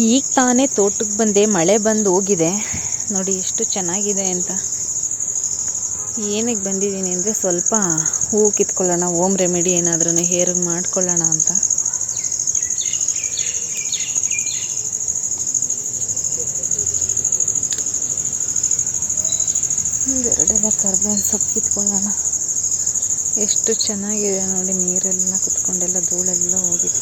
ಈಗ ತಾನೇ ತೋಟಕ್ಕೆ ಬಂದೆ, ಮಳೆ ಬಂದು ಹೋಗಿದೆ. ನೋಡಿ ಎಷ್ಟು ಚೆನ್ನಾಗಿದೆ ಅಂತ. ಏನಕ್ಕೆ ಬಂದಿದ್ದೀನಿ ಅಂದರೆ ಸ್ವಲ್ಪ ಹೂವು ಕಿತ್ಕೊಳ್ಳೋಣ, ಹೋಮ್ ರೆಮಿಡಿ ಏನಾದ್ರೂ ಹೇರಿಗೆ ಮಾಡ್ಕೊಳ್ಳೋಣ ಅಂತ. ಒಂದೆರಡೆಲ್ಲ ಕರ್ಬೇವಿನ ಸೊಪ್ಪು ಕಿತ್ಕೊಳ್ಳೋಣ. ಎಷ್ಟು ಚೆನ್ನಾಗಿದೆ ನೋಡಿ, ನೀರೆಲ್ಲ ಕುತ್ಕೊಂಡೆಲ್ಲ ಧೂಳೆಲ್ಲ ಹೋಗಿದೆ.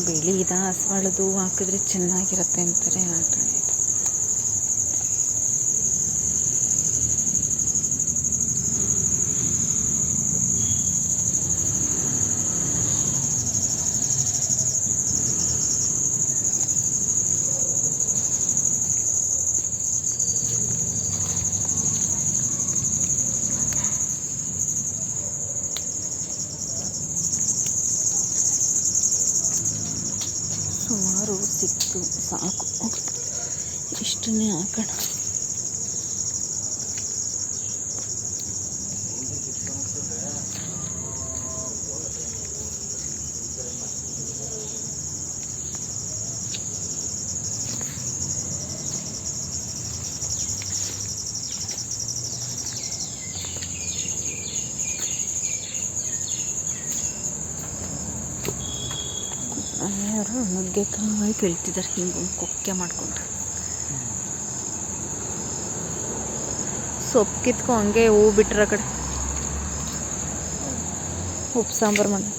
ಬಿಳಿ ದಾಸವಾಳದ ಹೂವು ಹಾಕಿದ್ರೆ ಚೆನ್ನಾಗಿರುತ್ತೆ ಅಂತಾರೆ. ಆಟ ಸುಮಾರು ಸಿಕ್ತು, ಸಾಕು, ಇಷ್ಟನ್ನೇ ಹಾಕೋಣ. ಯಾರು ನುಗ್ಗೆಕಾಯಿ ಕೀಳ್ತಿದ್ದಾರೆ ಹಿಂಗೆ ಕೊಕ್ಕೆ ಮಾಡಿಕೊಂಡು. ಸೊಪ್ಪು ಕಿತ್ಕೊ, ಹಂಗೆ ಹೂವು ಬಿಟ್ರ ಕಡೆ ಉಪ್ಪು ಸಾಂಬಾರು ಮಾಡಿ.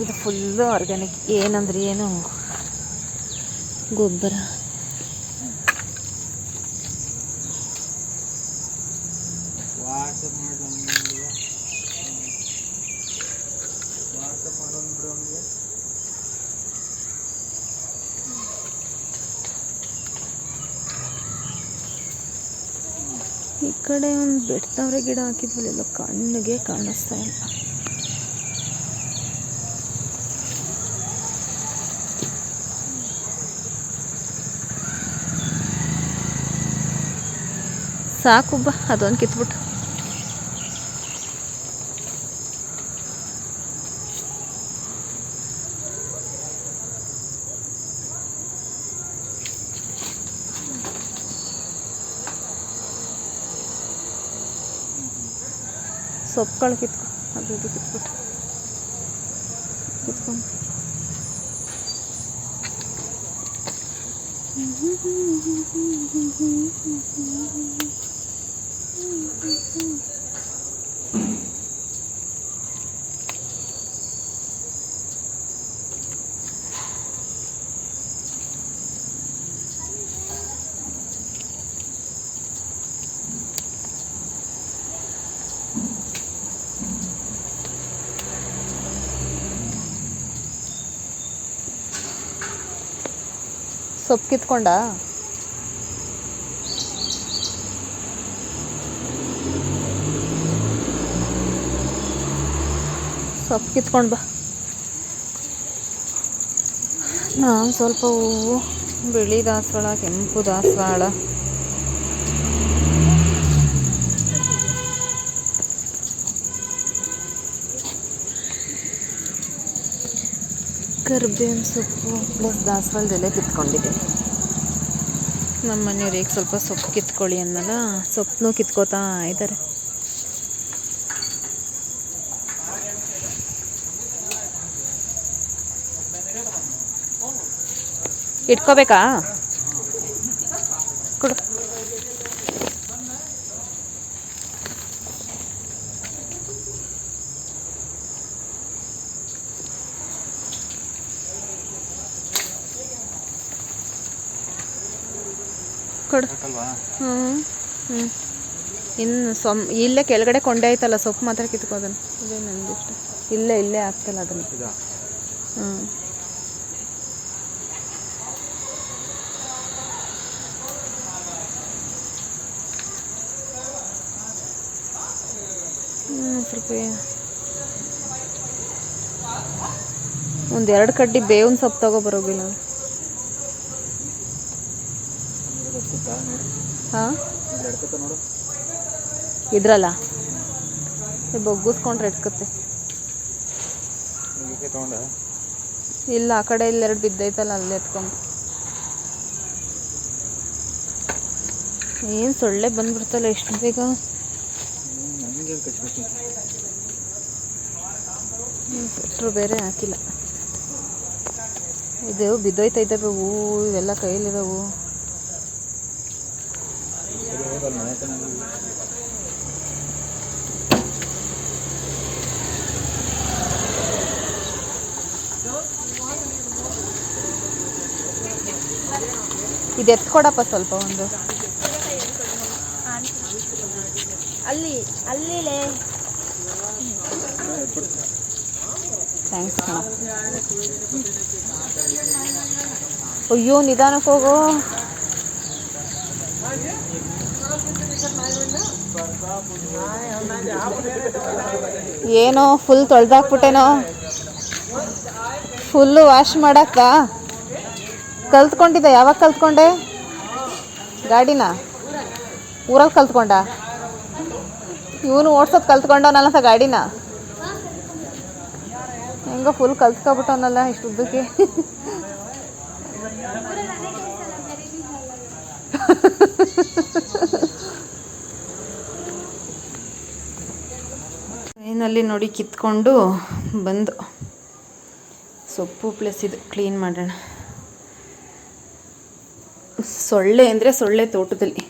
ಇದು ಫುಲ್ಲು ಆರ್ಗ್ಯಾನಿಕ್, ಏನಂದ್ರೆ ಏನು ಗೊಬ್ಬರ. ಈ ಕಡೆ ಒಂದು ಬೆಟ್ಟದವ್ರೆ ಗಿಡ ಹಾಕಿದ್ವಲ್ಲ, ಕಣ್ಣಿಗೆ ಕಾಣಿಸ್ತಾ ಇಲ್ಲ. ಸಾಕು ಬಾ, ಅದೊಂದು ಕಿತ್ಬಿಟ್ಟು. ಸೊಪ್ಪುಗಳು ಕಿತ್ಕೊ, ಅದು ಇದು ಕಿತ್ಬಿಟ್ಟು ಕಿತ್ಕೊಂಡು. ಸೊಪ್ಪು ಕಿತ್ಕೊಂಡ ಸೊಪ್ಪು ಕಿತ್ಕೊಂಡು ಬಾ. ನಾನು ಸ್ವಲ್ಪ ಹೂವು, ಬಿಳಿ ದಾಸವಾಳ, ಕೆಂಪು ದಾಸವಾಳ, ಕರ್ಬೇವಿನ ಸೊಪ್ಪು ಪ್ಲಸ್ ದಾಸವಾಳದ ಎಲೆ ಕಿತ್ಕೊಂಡಿದ್ದೀನಿ. ನಮ್ಮ ಮನೆಯವ್ರಿಗೆ ಸ್ವಲ್ಪ ಸೊಪ್ಪು ಕಿತ್ಕೊಳ್ಳಿ ಅನ್ನಲ್ಲ, ಸೊಪ್ಪನ್ನು ಕಿತ್ಕೋತಾ ಇದ್ದಾರೆ. ಇಟ್ಕೋಬೇಕಾ? ಕೊಡು. ಕೊಡು. ಹ್ಞೂ ಹ್ಞೂ. ಇನ್ನು ಇಲ್ಲೇ ಕೆಳಗಡೆ ಕೊಂಡೆ ಐತಲ್ಲ, ಸೊಪ್ಪು ಮಾತ್ರ ಕಿತ್ಕೋದನ್ನು. ಇದೇ ನನಗಿಷ್ಟ. ಇಲ್ಲೇ ಆಗ್ತಲ್ಲ ಅದನ್ನು. ಹ್ಞೂ. ಸ್ವಲ್ಪ ಒಂದೆರಡು ಕಡ್ಡಿ ಬೇವಿನ ಸೊಪ್ಪು ತಗೊಬರೋಗಿಲ್ಲ. ಹಾಂ, ಇದ್ರಲ್ಲ ಬೊಗ್ಗಿಸ್ಕೊಂಡ್ರೆ ಎಟ್ಕತ್ತೆ. ಇಲ್ಲ, ಆ ಕಡೆ ಇಲ್ಲೆರಡು ಬಿದ್ದೈತಲ್ಲ, ಅಲ್ಲಿ ಎತ್ಕೊಂಡು. ಏನು ಸೊಳ್ಳೆ ಬಂದ್ಬಿಡ್ತಲ್ಲ ಎಷ್ಟು ಬೇಗ. ಸ್ವೆಟ್ರು ಬೇರೆ ಹಾಕಿಲ್ಲ. ಇದು ಬಿದ್ದೋಯ್ತೈತವೆ ಹೂವು ಇವೆಲ್ಲ ಕೈಲಿರೋವು. ಇದು ಎತ್ಕೊಡಪ್ಪ ಸ್ವಲ್ಪ ಒಂದು. ಅಲ್ಲಿ ಥ್ಯಾಂಕ್ಸ್ ಕಣ. ಅಯ್ಯೋ, ನಿಧಾನಕ್ಕೆ ಹೋಗೋ. ಏನೋ ಫುಲ್ ತೊಳೆದಾಕ್ಬಿಟ್ಟೇನೋ. ಫುಲ್ಲು ವಾಶ್ ಮಾಡಕ್ಕ ಕಲ್ತ್ಕೊಂಡಿದ್ದೆ. ಯಾವಾಗ ಕಲ್ತ್ಕೊಂಡೆ ಗಾಡಿನ? ಊರಲ್ಲಿ ಕಲ್ತ್ಕೊಂಡ? ಇವನು ಓಡ್ಸೋದು ಕಲ್ತ್ಕೊಂಡವನಲ್ಲ ಗಾಡಿನ. ಹೆಂಗೋ ಫುಲ್ ಕಲ್ತ್ಕೊಬಿಟ್ಟವನಲ್ಲ ಇಷ್ಟು ಉದ್ದಕ್ಕೆ. ಏನಲ್ಲಿ ನೋಡಿ ಕಿತ್ಕೊಂಡು ಬಂದು ಸೊಪ್ಪು ಪ್ಲಸ್ ಇದು ಕ್ಲೀನ್ ಮಾಡೋಣ. ಸೊಳ್ಳೆ ಅಂದರೆ ಸೊಳ್ಳೆ ತೋಟದಲ್ಲಿ.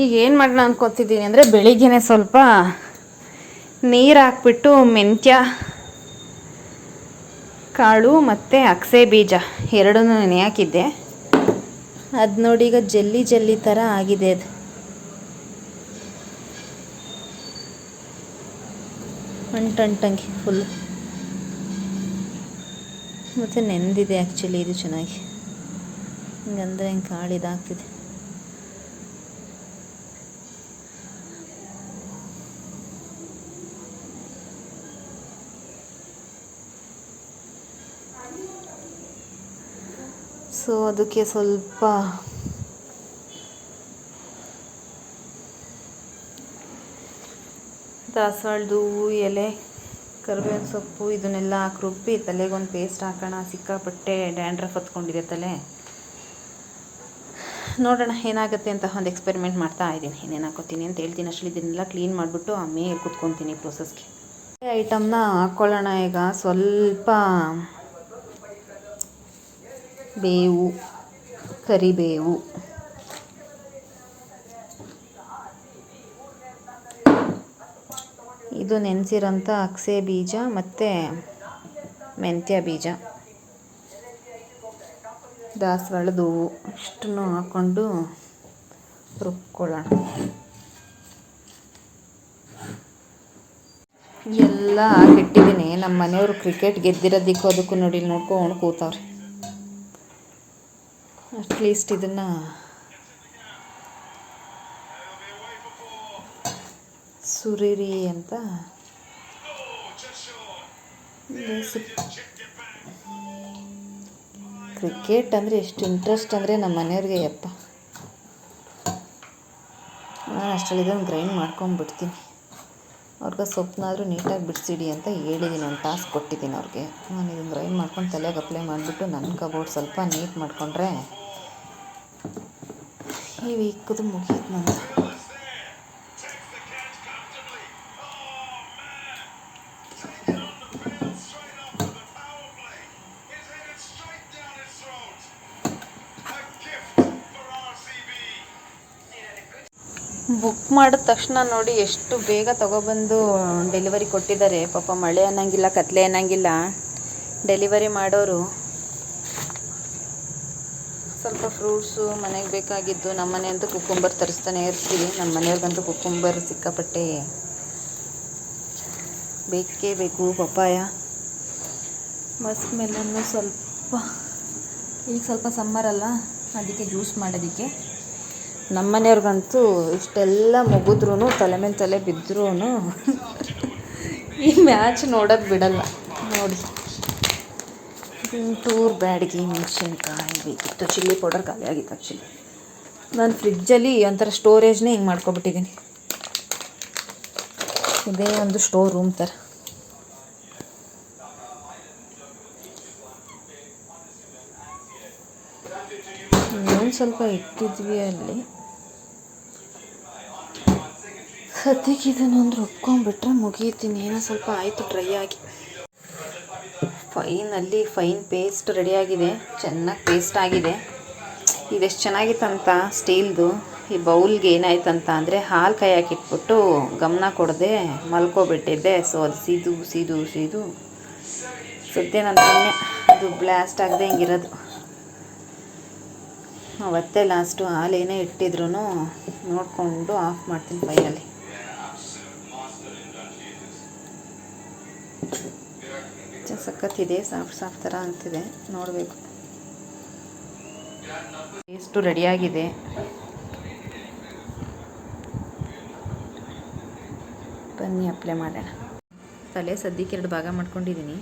ಈಗ ಏನು ಮಾಡೋಣ ಅನ್ಕೋತಿದ್ದೀನಿ ಅಂದರೆ, ಬೆಳಿಗ್ಗೆನೆ ಸ್ವಲ್ಪ ನೀರು ಹಾಕ್ಬಿಟ್ಟು ಮೆಂತ್ಯ ಕಾಳು ಮತ್ತು ಅಗಸೆ ಬೀಜ ಎರಡನ್ನೂ ನೆನೆ ಹಾಕಿದ್ದೆ. ಅದು ನೋಡಿ ಈಗ ಜಲ್ಲಿ ಥರ ಆಗಿದೆ. ಅದು ಅಂಟಂಗೆ ಫುಲ್ ಮತ್ತು ನೆಂದಿದೆ. ಆ್ಯಕ್ಚುಲಿ ಇದು ಚೆನ್ನಾಗಿ ಹಿಂಗಂದರೆ ಹಿಂಗೆ ಕಾಳು ಇದಾಗ್ತಿದೆ. ಸೊ ಅದಕ್ಕೆ ಸ್ವಲ್ಪ ದಾಸವಾಳದ ಹೂವು ಎಲೆ, ಕರಿಬೇವಿನ ಸೊಪ್ಪು ಇದನ್ನೆಲ್ಲ ಹಾಕಿ ರುಬ್ಬಿ ತಲೆಗೊಂದು ಪೇಸ್ಟ್ ಹಾಕೋಣ. ಸಿಕ್ಕಾಪಟ್ಟೆ ಡ್ಯಾಂಡ್ರಫ್ ಹತ್ಕೊಂಡಿದೆ ತಲೆ. ನೋಡೋಣ ಏನಾಗುತ್ತೆ ಅಂತ ಒಂದು ಎಕ್ಸ್ಪೆರಿಮೆಂಟ್ ಮಾಡ್ತಾ ಇದ್ದೀನಿ. ಏನೇನು ಹಾಕೋತೀನಿ ಅಂತ ಹೇಳ್ತೀನಿ. ಅಷ್ಟರಲ್ಲಿ ಇದನ್ನೆಲ್ಲ ಕ್ಲೀನ್ ಮಾಡಿಬಿಟ್ಟು ಆಮೇಲೆ ಕೂತ್ಕೊತೀನಿ ಪ್ರೋಸೆಸ್ಗೆ. ಐಟಮ್ನ ಹಾಕ್ಕೊಳ್ಳೋಣ. ಈಗ ಸ್ವಲ್ಪ ಬೇವು, ಕರಿಬೇವು, ಇದು ನೆನೆಸಿರೋಂಥ ಅಗಸೆ ಬೀಜ ಮತ್ತು ಮೆಂತ್ಯ ಬೀಜ, ದಾಸವಾಳದ ಹೂವು ಇಷ್ಟನ್ನು ಹಾಕ್ಕೊಂಡು ರುಬ್ಕೊಳ್ಳೋಣ. ಎಲ್ಲ ಹಾಕಿಟ್ಟಿದ್ದೀನಿ. ನಮ್ಮ ಮನೆಯವರು ಕ್ರಿಕೆಟ್ ಗೆದ್ದಿರೋದಕ್ಕೂ ಅದಕ್ಕೂ ನೋಡಿ ನೋಡ್ಕೊಂಡು ಕೂತವ್ರೆ. ಅಟ್ಲೀಸ್ಟ್ ಇದನ್ನು ಸುರಿರಿ ಅಂತ ಕ್ರಿಕೆಟ್ ಅಂದರೆ ಎಷ್ಟು ಇಂಟ್ರೆಸ್ಟ್ ಅಂದರೆ ನಮ್ಮ ಮನೆಯವ್ರಿಗೆ ಯಪ್ಪ. ನಾನು ಅಷ್ಟರಲ್ಲಿ ಇದನ್ನು ಗ್ರೈಂಡ್ ಮಾಡ್ಕೊಂಡ್ಬಿಡ್ತೀನಿ. ಅವ್ರಿಗೆ ಸೊಪ್ಪನ್ನಾದರೂ ನೀಟಾಗಿ ಬಿಡಿಸಿಡಿ ಅಂತ ಹೇಳಿದ್ದೀನಿ, ಒಂದು ಟಾಸ್ಕ್ ಕೊಟ್ಟಿದ್ದೀನಿ ಅವ್ರಿಗೆ. ನಾನು ಇದನ್ನು ಗ್ರೈಂಡ್ ಮಾಡ್ಕೊಂಡು ತಲೆಗೆ ಅಪ್ಲೈ ಮಾಡಿಬಿಟ್ಟು ನನ್ನ ಕಬೋರ್ಡ್ ಸ್ವಲ್ಪ ನೀಟ್ ಮಾಡಿಕೊಂಡ್ರೆ ಈ ವೀಕದು ಮುಗೀತು ನಂದು. ಬುಕ್ ಮಾಡಿದ ತಕ್ಷಣ ನೋಡಿ ಎಷ್ಟು ಬೇಗ ತೊಗೊಬಂದು ಡೆಲಿವರಿ ಕೊಟ್ಟಿದ್ದಾರೆ. ಪಾಪ ಮಳೆ ಅನ್ನಂಗಿಲ್ಲ, ಕತ್ಲೆ ಅನ್ನಂಗಿಲ್ಲ, ಡೆಲಿವರಿ ಮಾಡೋರು. ಸ್ವಲ್ಪ ಫ್ರೂಟ್ಸು ಮನೆಗೆ ಬೇಕಾಗಿದ್ದು, ನಮ್ಮ ಮನೆಯಂತೂ ಕುಕ್ಕುಂಬರ್ ತರಿಸ್ತಾನೆ ಇರ್ತೀವಿ. ನಮ್ಮ ಮನೆಯವ್ರಿಗಂತೂ ಕುಕ್ಕುಂಬರ್ ಸಿಕ್ಕಾಪಟ್ಟೆ ಬೇಕೇ ಬೇಕು. ಪಪ್ಪಾಯ, ಮಸ್ಕ್ ಮೆಲನ್ನು ಸ್ವಲ್ಪ, ಈಗ ಸ್ವಲ್ಪ ಸಮ್ಮರಲ್ಲ ಅದಕ್ಕೆ ಜ್ಯೂಸ್ ಮಾಡೋದಕ್ಕೆ. ನಮ್ಮ ಮನೆಯವ್ರಿಗಂತೂ ಇಷ್ಟೆಲ್ಲ ಮುಗಿದ್ರೂ ತಲೆ ಮೇಲೆ ತಲೆ ಬಿದ್ದರೂ ಈ ಮ್ಯಾಚ್ ನೋಡೋದು ಬಿಡಲ್ಲ ನೋಡಿ. ಟೂರ್ ಬ್ಯಾಡ್ಗೆ ಮೆಣಸಿನ್ಕಾಯಿ ಬೇಕಿತ್ತು, ಚಿಲ್ಲಿ ಪೌಡರ್ ಖಾಲಿ ಆಗಿತ್ತು. ಆ್ಯಕ್ಚುಲಿ ನಾನು ಫ್ರಿಜ್ಜಲ್ಲಿ ಒಂಥರ ಸ್ಟೋರೇಜ್ನೇ ಹಿಂಗೆ ಮಾಡ್ಕೊಬಿಟ್ಟಿದ್ದೀನಿ. ಇದೇ ಒಂದು ಸ್ಟೋರ್ ರೂಮ್ ಥರ. ಇನ್ನೊಂದು ಸ್ವಲ್ಪ ಇಟ್ಟಿದ್ವಿ ಅಲ್ಲಿ. ಸದ್ಯಕ್ಕೆ ಇದನ್ನೊಂದು ರುಬ್ಕೊಂಡ್ಬಿಟ್ರೆ ಮುಗೀತೀನಿ. ಏನೋ ಸ್ವಲ್ಪ ಆಯಿತು ಡ್ರೈ ಆಗಿ. ಫೈನ್ ಪೇಸ್ಟ್ ರೆಡಿಯಾಗಿದೆ, ಚೆನ್ನಾಗಿ ಪೇಸ್ಟ್ ಆಗಿದೆ. ಇದೆಷ್ಟು ಚೆನ್ನಾಗಿತ್ತಂತ ಸ್ಟೀಲ್ದು. ಈ ಬೌಲ್ಗೆ ಏನಾಯ್ತಂತ ಅಂದರೆ ಹಾಲು ಕೈ ಹಾಕಿಟ್ಬಿಟ್ಟು ಗಮನ ಕೊಡದೆ ಮಲ್ಕೊಬಿಟ್ಟಿದ್ದೆ. ಸೊ ಅದು ಸೀದು ಸದ್ಯ ನನ್ನ ಅದು ಬ್ಲಾಸ್ಟ್ ಆಗದೆ ಹಿಂಗಿರೋದು. ಅವತ್ತೇ ಲಾಸ್ಟು ಹಾಲೇನೇ ಇಟ್ಟಿದ್ರು ನೋಡಿಕೊಂಡು ಆಫ್ ಮಾಡ್ತೀನಿ ಫೈನಲಿ. ಸಖತ್ತಿದೆ, ಸಾಫ್ಟ್ ಥರ ಅಂತಿದೆ, ನೋಡಬೇಕು. ಪೇಸ್ಟು ರೆಡಿಯಾಗಿದೆ. ಬನ್ನಿ ಅಪ್ಲೈ ಮಾಡೋಣ. ತಲೆ ಸದ್ಯಕ್ಕೆ 2 ಭಾಗ ಮಾಡ್ಕೊಂಡಿದ್ದೀನಿ,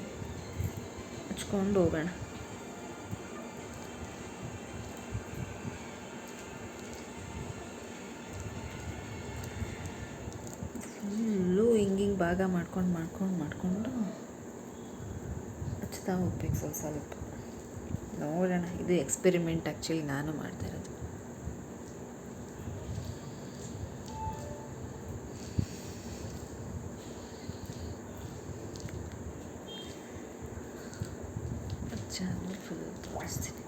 ಹಚ್ಕೊಂಡು ಹೋಗೋಣ. ಫುಲ್ಲು ಹಿಂಗೆ ಭಾಗ ಮಾಡ್ಕೊಂಡು ಹಚ್ತಾ ಹೋಗ್ಬೇಕು ಸ್ವಲ್ಪ. ನೋಡೋಣ, ಇದು ಎಕ್ಸ್ಪೆರಿಮೆಂಟ್ ಆ್ಯಕ್ಚುಲಿ ನಾನು ಮಾಡ್ತಾ ಇರೋದು. ಫುಲ್ ತೋರಿಸ್ತೀನಿ.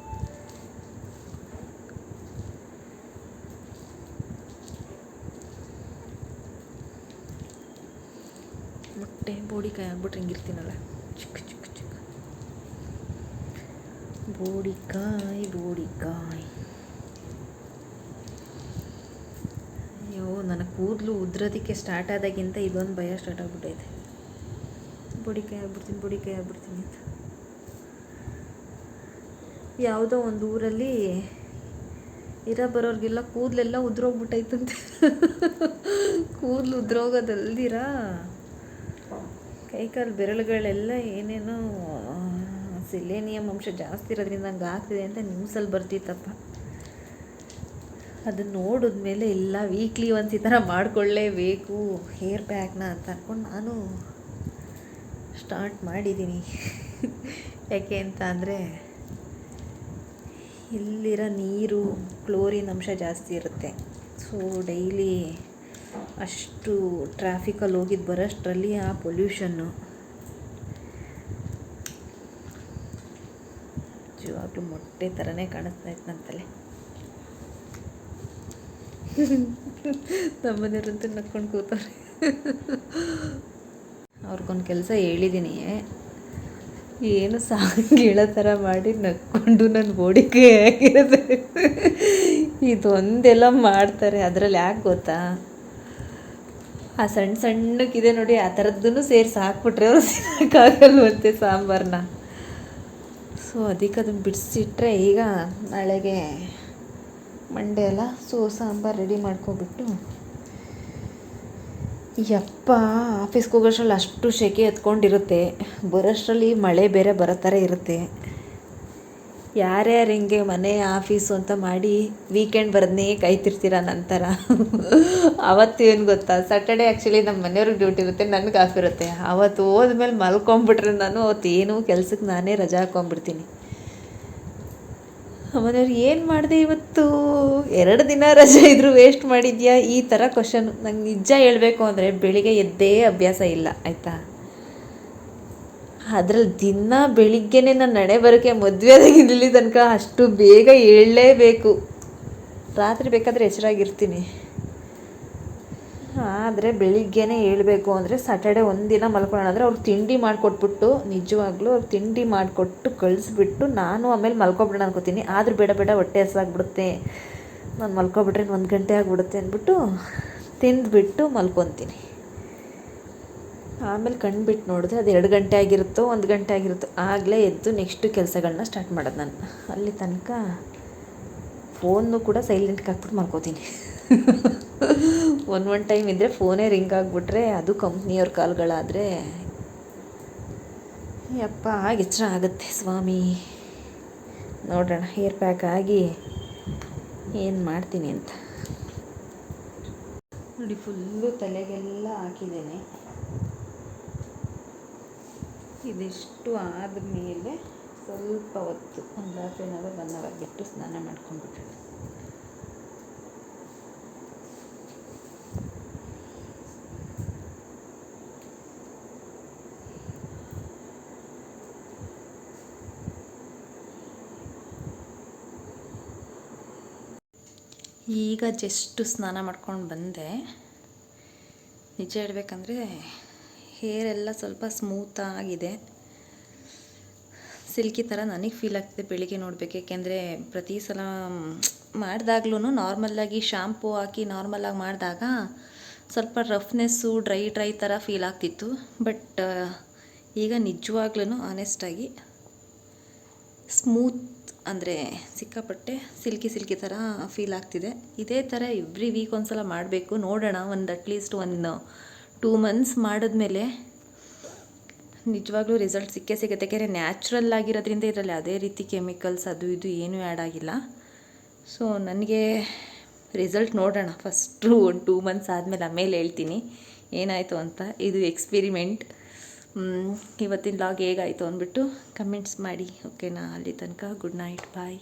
ಮೊಟ್ಟೆ ಬೋಡಿಕಾಯಿ ಆಗ್ಬಿಟ್ರೆ ಹಿಂಗಿರ್ತೀನಲ್ಲ, ಚಿಕ್ಕ ಬೋಡಿಕಾಯಿ. ಅಯ್ಯೋ, ನನ್ನ ಕೂದಲು ಉದ್ರೋದಕ್ಕೆ ಸ್ಟಾರ್ಟ್ ಆದಾಗಿಂತ ಇದೊಂದು ಭಯ ಸ್ಟಾರ್ಟ್ ಆಗಿಬಿಟ್ಟೈತೆ. ಬೋಡಿಕಾಯಿ ಆಗ್ಬಿಡ್ತೀನಿ ಅಂತ. ಯಾವುದೋ ಒಂದು ಊರಲ್ಲಿ ಬರೋರಿಗೆಲ್ಲ ಕೂದಲೆಲ್ಲ ಉದ್ರೋಗ್ಬಿಟ್ಟೈತಂತೆ. ಕೂದಲು ಉದ್ರೋಗೋದಲ್ದಿರ ಕೈಕಾಲು ಬೆರಳುಗಳೆಲ್ಲ ಏನೇನೋ ಸೆಲೇನಿಯಂ ಅಂಶ ಜಾಸ್ತಿ ಇರೋದ್ರಿಂದ ಹಂಗೆ ಆಗ್ತಿದೆ ಅಂತ ನ್ಯೂಸಲ್ಲಿ ಬರ್ತಿತ್ತಪ್ಪ. ಅದನ್ನು ನೋಡಿದ್ಮೇಲೆ ಎಲ್ಲ ವೀಕ್ಲಿ ಒಂದ್ಸ್ ಈ ಥರ ಮಾಡಿಕೊಳ್ಳೇಬೇಕು ಹೇರ್ ಪ್ಯಾಕ್ನ ಅಂತ ಅಂದ್ಕೊಂಡು ನಾನು ಸ್ಟಾರ್ಟ್ ಮಾಡಿದ್ದೀನಿ. ಯಾಕೆ ಅಂತ ಅಂದರೆ ಇಲ್ಲಿರೋ ನೀರು ಕ್ಲೋರಿನ್ ಅಂಶ ಜಾಸ್ತಿ ಇರುತ್ತೆ. ಸೊ ಡೈಲಿ ಅಷ್ಟು ಟ್ರಾಫಿಕಲ್ಲಿ ಹೋಗಿದ್ದು ಬರೋಷ್ಟರಲ್ಲಿ ಆ ಪೊಲ್ಯೂಷನ್ನು ನಿಜವಾಗ್ಲೂ ಮೊಟ್ಟೆ ಥರನೇ ಕಾಣಿಸ್ತಾ ಇತ್ತು ನನ್ನ ತಲೆ. ನಮ್ಮನೆಯವ್ರಂತೂ ನಕ್ಕೊಂಡು ಕೂತಾರೆ. ಅವ್ರಿಗೊಂದು ಕೆಲಸ ಹೇಳಿದ್ದೀನಿ, ಏನು ಸಾಂಗ್ ಹೇಳೋ ಥರ ಮಾಡಿ ನಕ್ಕೊಂಡು ನನ್ನ ಬೋಡಿಗೆ ಆಗಿರೋದು ಇದೊಂದೆಲ್ಲ ಮಾಡ್ತಾರೆ. ಅದರಲ್ಲಿ ಯಾಕೆ ಗೊತ್ತಾ, ಆ ಸಣ್ಣಕ್ಕಿದೆ ನೋಡಿ, ಆ ಥರದ್ದೂ ಸೇರಿಸಿ ಹಾಕ್ಬಿಟ್ರೆ ಅವರು ಸಿಗೋಕ್ಕಾಗಲ್ವಂತೆ ಸಾಂಬಾರನ್ನ. ಸೊ ಅದಕ್ಕೆ ಅದನ್ನು ಬಿಡಿಸಿಟ್ರೆ ಈಗ ನಾಳೆಗೆ ಮಂಡೇ ಅಲ್ಲ, ಸೊ ಸಾಂಬಾರು ರೆಡಿ ಮಾಡ್ಕೊಬಿಟ್ಟು ಯಪ್ಪ ಆಫೀಸ್ಗೆ ಹೋಗೋಷ್ಟರಲ್ಲಿ ಅಷ್ಟು ಸೆಕೆ ಎತ್ಕೊಂಡಿರುತ್ತೆ. ಬರೋಷ್ಟರಲ್ಲಿ ಮಳೆ ಬೇರೆ ಬರೋ ಥರ ಇರುತ್ತೆ. ಯಾರ್ಯಾರು ಹಿಂಗೆ ಮನೆ ಆಫೀಸು ಅಂತ ಮಾಡಿ ವೀಕೆಂಡ್ ಬರೋದನ್ನೇ ಕಾಯ್ತಿರ್ತೀರ ನಂತರ ಅವತ್ತು ಏನು ಗೊತ್ತಾ, ಸ್ಯಾಟರ್ಡೆ ಆ್ಯಕ್ಚುಲಿ ನಮ್ಮ ಮನೆಯವ್ರಿಗೆ ಡ್ಯೂಟಿ ಇರುತ್ತೆ, ನನಗೆ ಆಫ್ ಇರುತ್ತೆ. ಅವತ್ತು ಹೋದ್ಮೇಲೆ ಮಲ್ಕೊಂಬಿಟ್ರೆ ನಾನು ಅವತ್ತೇನು ಕೆಲ್ಸಕ್ಕೆ ನಾನೇ ರಜಾ ಹಾಕ್ಕೊಂಬಿಡ್ತೀನಿ. ಮನೆಯವ್ರು ಏನು ಮಾಡಿದೆ ಇವತ್ತು, 2 ದಿನ ರಜೆ ಇದ್ದರೂ ವೇಸ್ಟ್ ಮಾಡಿದ್ಯಾ, ಈ ಥರ ಕ್ವಶನ್. ನಂಗೆ ನಿಜ ಹೇಳಬೇಕು ಅಂದರೆ ಬೆಳಿಗ್ಗೆ ಎದ್ದೇ ಅಭ್ಯಾಸ ಇಲ್ಲ ಆಯಿತಾ. ಅದ್ರಲ್ಲಿ ದಿನ ಬೆಳಿಗ್ಗೆನೇ ನಾನು ನಡೆ ಬರೋಕ್ಕೆ ಮದುವೆಯಾಗಿ ಇಲ್ಲಿ ತನಕ ಅಷ್ಟು ಬೇಗ ಏಳಲೇಬೇಕು. ರಾತ್ರಿ ಬೇಕಾದರೆ ಎಚ್ಚರಾಗಿರ್ತೀನಿ, ಆದರೆ ಬೆಳಿಗ್ಗೆನೇ ಏಳಬೇಕು ಅಂದರೆ ಸ್ಯಾಟರ್ಡೆ ಒಂದಿನ ಮಲ್ಕೊಳ್ಳೋಣ ಅಂದರೆ ಅವ್ರು ತಿಂಡಿ ಮಾಡಿಕೊಟ್ಬಿಟ್ಟು, ನಿಜವಾಗ್ಲೂ ಅವ್ರು ತಿಂಡಿ ಮಾಡಿಕೊಟ್ಟು ಕಳಿಸ್ಬಿಟ್ಟು ನಾನು ಆಮೇಲೆ ಮಲ್ಕೊಬಿಡೋಣ ಅನ್ಕೋತೀನಿ. ಆದರೂ ಬೇಡ ಹೊಟ್ಟೆ ಹಸಿವಾಗ್ಬಿಡುತ್ತೆ, ನಾನು ಮಲ್ಕೊಬಿಟ್ರೆ 1 ಗಂಟೆ ಆಗಿಬಿಡುತ್ತೆ ಅಂದ್ಬಿಟ್ಟು ತಿಂದುಬಿಟ್ಟು ಮಲ್ಕೊತೀನಿ. ಆಮೇಲೆ ಕಣ್ಬಿಟ್ಟು ನೋಡಿದ್ರೆ ಅದು 2 ಗಂಟೆ ಆಗಿರುತ್ತೋ 1 ಗಂಟೆ ಆಗಿರುತ್ತೋ, ಆಗಲೇ ಎದ್ದು ನೆಕ್ಸ್ಟ್ ಕೆಲಸಗಳನ್ನ ಸ್ಟಾರ್ಟ್ ಮಾಡೋದು ನಾನು. ಅಲ್ಲಿ ತನಕ ಫೋನ್ನು ಕೂಡ ಸೈಲೆಂಟ್ಗೆ ಹಾಕ್ಬಿಟ್ಟು ಮಲ್ಕೋತೀನಿ. ಒಂದು ಟೈಮ್ ಇದ್ದರೆ ಫೋನೇ ರಿಂಗ್ ಆಗಿಬಿಟ್ರೆ, ಅದು ಕಂಪ್ನಿಯವ್ರ ಕಾಲ್ಗಳಾದರೆ ಯಪ್ಪ ಎಚ್ಚರ ಆಗುತ್ತೆ ಸ್ವಾಮಿ. ನೋಡೋಣ ಹೇರ್ ಪ್ಯಾಕ್ ಆಗಿ ಏನು ಮಾಡ್ತೀನಿ ಅಂತ. ನೋಡಿ, ಫುಲ್ಲು ತಲೆಗೆಲ್ಲ ಹಾಕಿದ್ದೇನೆ. ಇದಿಷ್ಟು ಆದಮೇಲೆ ಸ್ವಲ್ಪ ಹೊತ್ತು, ಒಂದು 1/2 ಅವರ್ ಬಿಟ್ಟು ಸ್ನಾನ ಮಾಡ್ಕೊಂಡ್ಬಿಟ್ರೆ. ಈಗ ಜಸ್ಟ್ ಸ್ನಾನ ಮಾಡ್ಕೊಂಡು ಬಂದೆ. ನಿಜ ಹೇಳ್ಬೇಕಂದ್ರೆ ಹೇರೆಲ್ಲ ಸ್ವಲ್ಪ ಸ್ಮೂತಾಗಿದೆ, ಸಿಲ್ಕಿ ಥರ ನನಗೆ ಫೀಲ್ ಆಗ್ತಿದೆ ಬೆಳಿಗ್ಗೆ ನೋಡಬೇಕು. ಏಕೆಂದರೆ ಪ್ರತಿ ಸಲ ಮಾಡಿದಾಗ್ಲೂ ನಾರ್ಮಲ್ಲಾಗಿ ಶಾಂಪೂ ಹಾಕಿ ನಾರ್ಮಲಾಗಿ ಮಾಡಿದಾಗ ಸ್ವಲ್ಪ ರಫ್ನೆಸ್ಸು ಡ್ರೈ ಥರ ಫೀಲ್ ಆಗ್ತಿತ್ತು. ಬಟ್ ಈಗ ನಿಜವಾಗ್ಲೂ ಆನೆಸ್ಟಾಗಿ ಸ್ಮೂತ್ ಅಂದರೆ ಸಿಕ್ಕಾಪಟ್ಟೆ ಸಿಲ್ಕಿ ಥರ ಫೀಲ್ ಆಗ್ತಿದೆ. ಇದೇ ಥರ ಎವ್ರಿ ವೀಕ್ ಒಂದ್ಸಲ ಮಾಡಬೇಕು. ನೋಡೋಣ, ಅಟ್ಲೀಸ್ಟ್ 2 ಮಂತ್ಸ್ ಮಾಡಿದ್ಮೇಲೆ ನಿಜವಾಗ್ಲೂ ರಿಸಲ್ಟ್ ಸಿಗುತ್ತೆ. ಯಾಕೆಂದರೆ ನ್ಯಾಚುರಲ್ ಆಗಿರೋದ್ರಿಂದ ಇದರಲ್ಲಿ ಅದೇ ರೀತಿ ಕೆಮಿಕಲ್ಸ್ ಅದು ಇದು ಏನೂ ಆ್ಯಡ್ ಆಗಿಲ್ಲ. ಸೊ ನನಗೆ ರಿಸಲ್ಟ್ ನೋಡೋಣ, ಫಸ್ಟು 2 ಮಂತ್ಸ್ ಆದಮೇಲೆ ಆಮೇಲೆ ಹೇಳ್ತೀನಿ ಏನಾಯಿತು ಅಂತ. ಇದು ಎಕ್ಸ್ಪೆರಿಮೆಂಟ್. ಇವತ್ತಿನ ಲಾಗ್ ಹೇಗಾಯಿತು ಅಂದ್ಬಿಟ್ಟು ಕಮೆಂಟ್ಸ್ ಮಾಡಿ, ಓಕೆನಾ? ಅಲ್ಲಿ ತನಕ ಗುಡ್ ನೈಟ್, ಬಾಯ್.